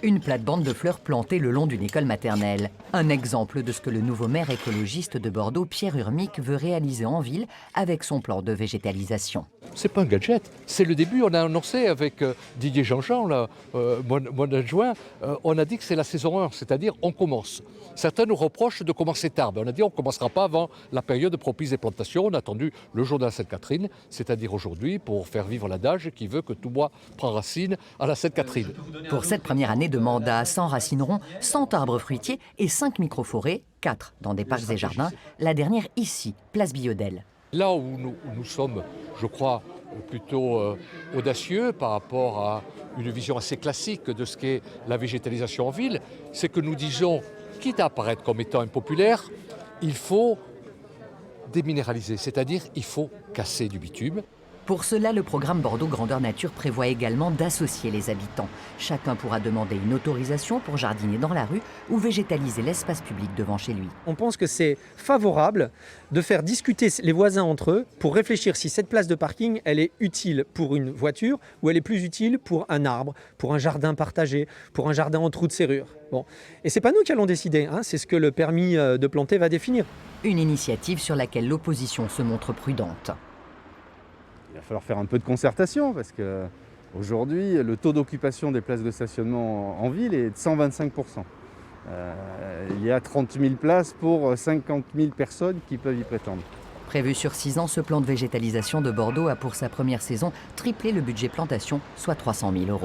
Une plate-bande de fleurs plantée le long d'une école maternelle. Un exemple de ce que le nouveau maire écologiste de Bordeaux, Pierre Urmic, veut réaliser en ville avec son plan de végétalisation. C'est pas un gadget, c'est le début. On a annoncé avec Didier Jean-Jean, là, mon adjoint, on a dit que c'est la saison 1, c'est-à-dire on commence. Certains nous reprochent de commencer tard. On a dit on ne commencera pas avant la période propice des plantations. On a attendu le jour de la Sainte-Catherine, c'est-à-dire aujourd'hui, pour faire vivre l'adage qui veut que tout bois prend racine à la Sainte-Catherine. Pour cette première année de mandat, 100 racinerons, 100 arbres fruitiers et 5 microforêts, 4 dans des parcs et jardins, la dernière ici, place Biodel. Là où nous sommes, je crois, plutôt audacieux par rapport à une vision assez classique de ce qu'est la végétalisation en ville, c'est que nous disons, quitte à apparaître comme étant impopulaire, il faut déminéraliser, c'est-à-dire il faut casser du bitume. Pour cela, le programme Bordeaux Grandeur Nature prévoit également d'associer les habitants. Chacun pourra demander une autorisation pour jardiner dans la rue ou végétaliser l'espace public devant chez lui. On pense que c'est favorable de faire discuter les voisins entre eux pour réfléchir si cette place de parking elle est utile pour une voiture ou elle est plus utile pour un arbre, pour un jardin partagé, pour un jardin en trou de serrure. Bon. Et c'est pas nous qui allons décider, hein, c'est ce que le permis de planter va définir. Une initiative sur laquelle l'opposition se montre prudente. Il va falloir faire un peu de concertation parce qu'aujourd'hui, le taux d'occupation des places de stationnement en ville est de 125%. Il y a 30 000 places pour 50 000 personnes qui peuvent y prétendre. Prévu sur 6 ans, ce plan de végétalisation de Bordeaux a pour sa première saison triplé le budget plantation, soit 300 000 €.